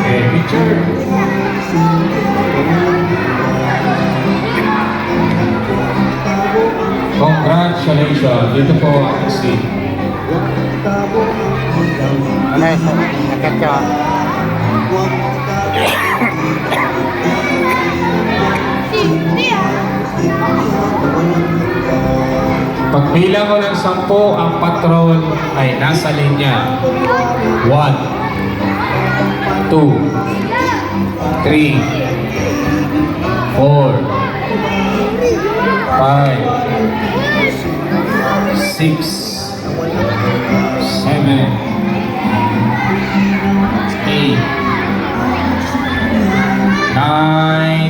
Okay, picture. Congratulations. Dito po ang seat. Ano yun? Nakit ka. Pagbilang ko ng 10, ang patrol ay nasa linya. 1, 2, 3, 4, 5, 6, 7, 8, 9,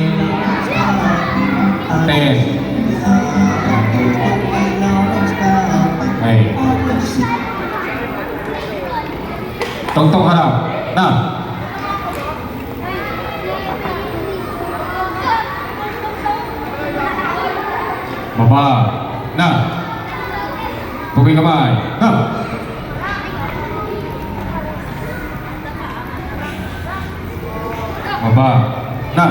10. Ay. Tungtong harap. Na. Baba. Na. Pugay kamay. Na. Baba. Na.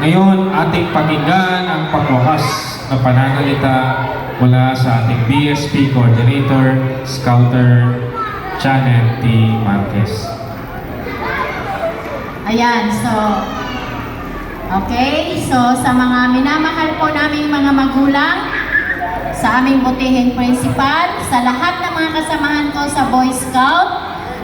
Ngayon, ating pakinggan ang pagwakas na pananalita mula sa ating BSP Coordinator, Scouter, Janet T. Marquez. Ayan, so sa mga minamahal po naming mga magulang, sa aming butihing principal, sa lahat ng mga kasamahan ko sa Boy Scout,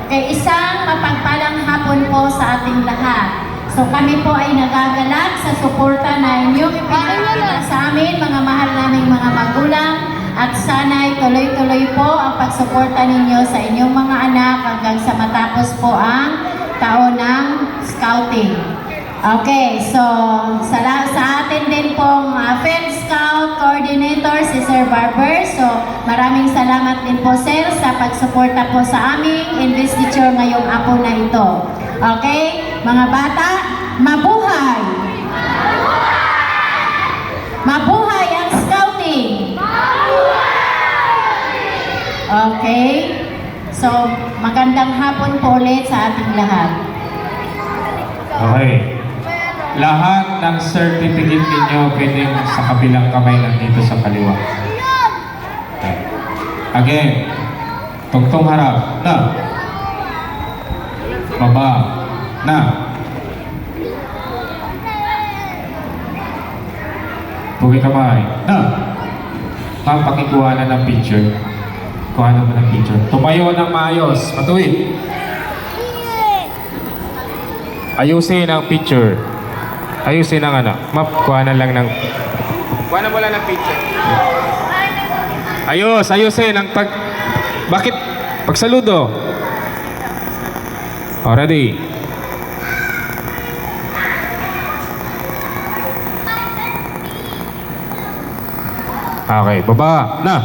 kay isang mapagpalang hapon po sa ating lahat. So kami po ay nagagalak sa suporta na inyong ipinakita sa amin, mga mahal naming mga magulang, at sana'y tuloy-tuloy po ang pagsuporta ninyo sa inyong mga anak hanggang sa matapos po ang taon ng scouting. Okay, so sa atin din pong Field Scout Coordinator si Sir Barber. So maraming salamat din po sir sa pagsuporta po sa aming investiture ngayong apo na ito. Okay, mga bata, mabuhay! Mabuhay ang scouting! Okay, so magandang hapon po ulit sa ating lahat. Okay. Lahat ng certificate ninyo pwedeng sa kabilang kamay lang dito sa kaliwa. Okay. Again, tungtong harap. Na. Baba. Na. Pugay kamay. Na. Pakikuha na ng picture. Kuha na mo ng picture. Tumayo ng maayos. Matuwid. Ayusin ang picture. Ayusin ang ano. Kuha na lang ng... Kuha na mo lang ng picture. Ayusin ang pag... Bakit? Pagsaludo. Oh, ready? Okay, baba. Na.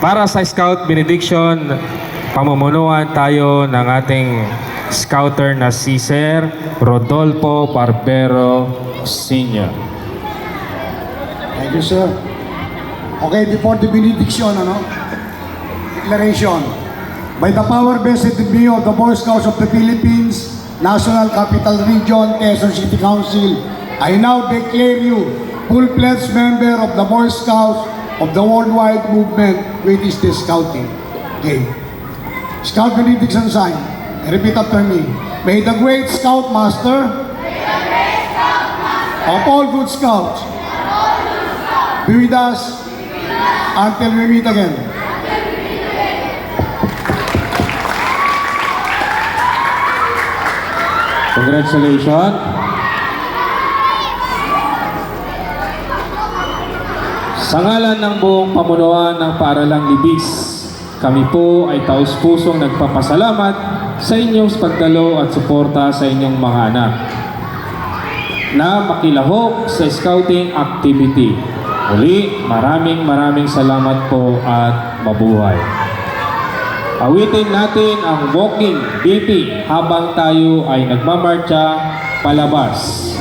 Para sa Scout Benediction, pamumunuan tayo ng ating scouter na si Sir Rodolfo Barbero Sr. Thank you, sir. Okay, before the benediction, declaration. By the power vested in me of the Boy Scouts of the Philippines, National Capital Region, Quezon City Council, I now declare you full-fledged member of the Boy Scouts of the worldwide movement, which is the Scouting. Okay. Scout benediction sign. Repeat after me. May the great Scout Master of all good Scouts be with us until we meet again. Congratulations. Sa ngalan ng buong pamunuan ng Paaralang Libis, kami po ay taus-pusong nagpapasalamat sa inyong pagdalo at suporta sa inyong mga anak na makilahok sa scouting activity. Muli, maraming salamat po at mabuhay. Awitin natin ang Walking BP habang tayo ay nagmamarcha palabas.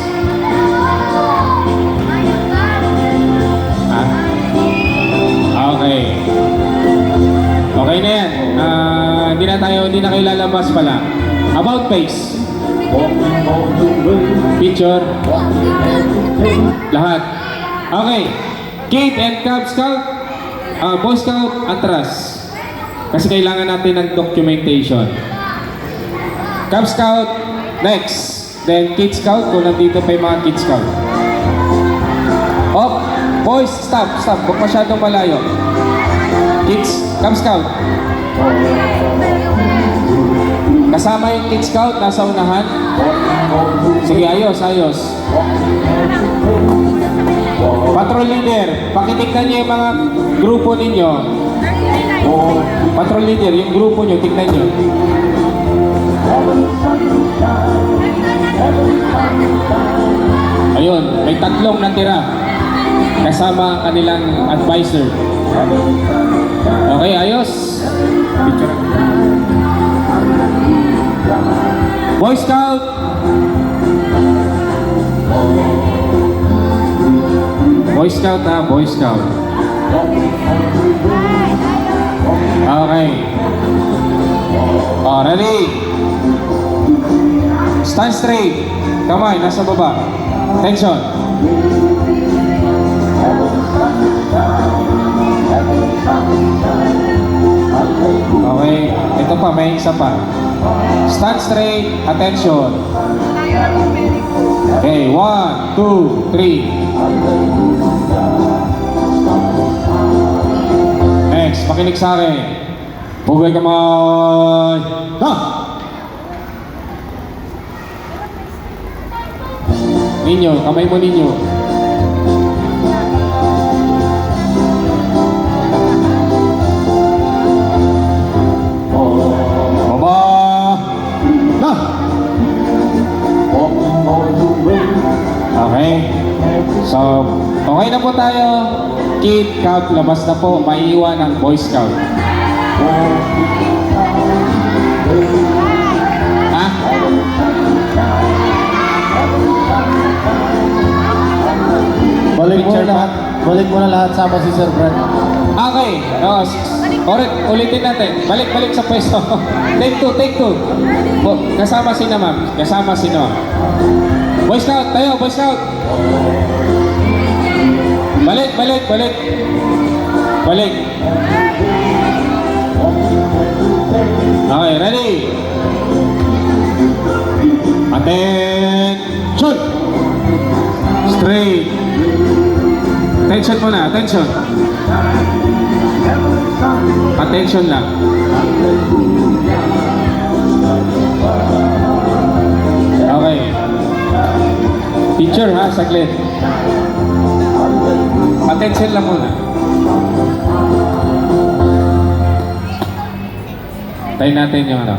Okay. Okay na yan. Hindi na kayo lalabas pala. About face. Picture. Lahat. Okay. Kid and Cub Scout. Boy Scout, atras. Kasi kailangan natin ng documentation. Cub Scout, next. Then Kid Scout, kung nandito pa yung mga Kid Scout. Oh, boys, stop. Huwag masyadong malayo. Kids, Cub Scout. Kasama yung Kid Scout, nasa unahan. Sige, ayos. Patrol leader, pakitignan niyo yung mga grupo ninyo. Patrol leader, yung grupo niyo, tignan niyo. Ayun, may 3 natira. Kasama ang kanilang advisor. Okay, ayos. Picture. Boy Scout. Boy Scout ha, Boy Scout. Okay. Oh, ready? Stand straight. Kamay, nasa baba. Tension. Okay, ito pa, may isa pa. Stand straight, attention. Okay, 1, 2, 3. Next, pakinig sa akin. Pugay kamay. Ha! Ninyo, kamay mo ninyo. Baba! Na! Okay. So, okay na po tayo. Kid, Cub, labas na po. Maiiwan ang Boy Scout. Ha? Balik mo na lahat sama si Sir Brad. Okay. Ulitin natin. Balik sa pwesto. Take two. Kasama si na ma'am. Boy Scout, tayo, Boy Scout. Balik. Okay, ready? Attention! Straight. Attention muna, attention. Attention lang. Okay. Picture ha, saglit. Attention lang muna. Tayo natin yung ano.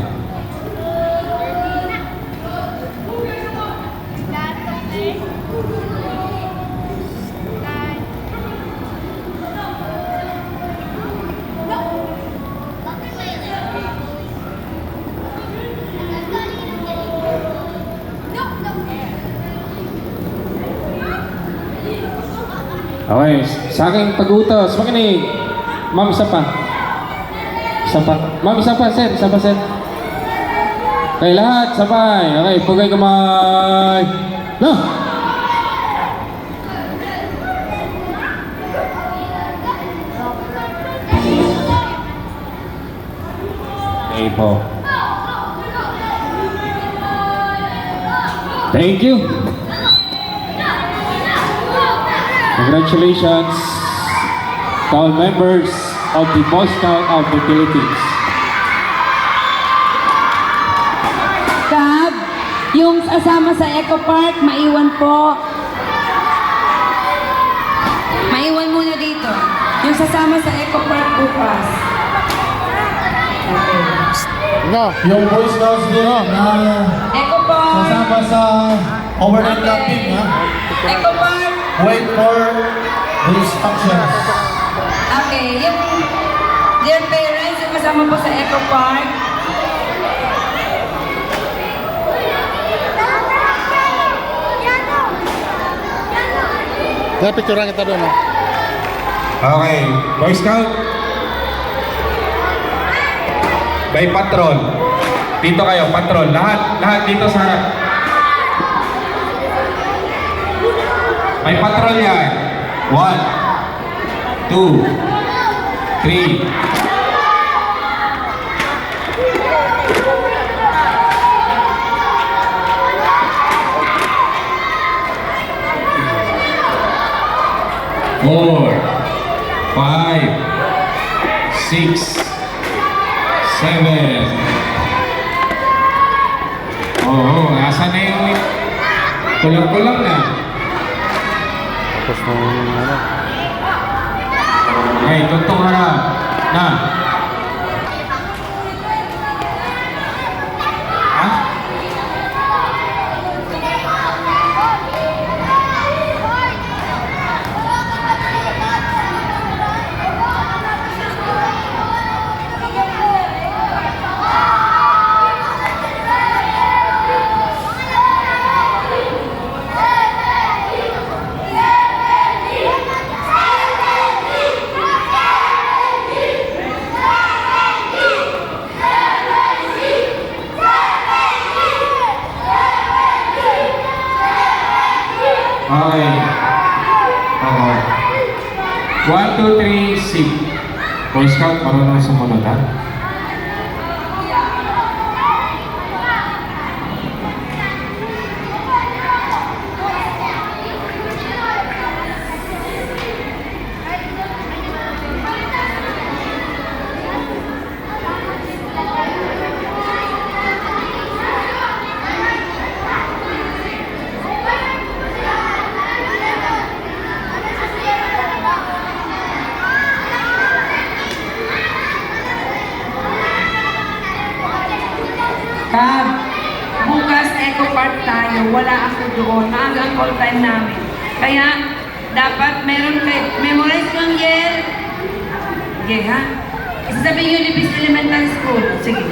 Okay, sa aking pag-utos, makinig. Ma'am, isa pa. Ma'am, isa pa, sir. Okay, lahat, sabay. Okay, pugay kamay. No! Okay po. Thank you. Congratulations to all members of the Boy Scout of the Philippines. Cub, yung kasama sa Eco Park, maiwan po. Maiwan muna dito. Yung sasama sa Eco Park bukas. Yung Boy Scouts din na Eco Park! kasama sa overnight camping ha. Eco Park! Wait for Instructions. Okay, yung dear parents, yung kasama po sa Eco Park, Kaya picturean kita doon, oh. Okay, Boy Scout. May patrol. Dito kayo, patrol. Lahat dito sa harap. May patrol yan. 1, 2, 3. Four, 5, 6, 7. Oo, nasa na yung kulang-kulang na. Tapos na ano. Okay, tuntong harap. Na. Ha? Okay. Okay. 1, 2, 3, sip. Boy Scout, marunong sumunod ha? Cab, bukas Eco Park tayo, wala ako doon, maaga ang call time namin. Kaya, dapat meron kayo, memorize ko ang yel. Okay, ha? Isasabihin yun Libis Elementary School. Sige.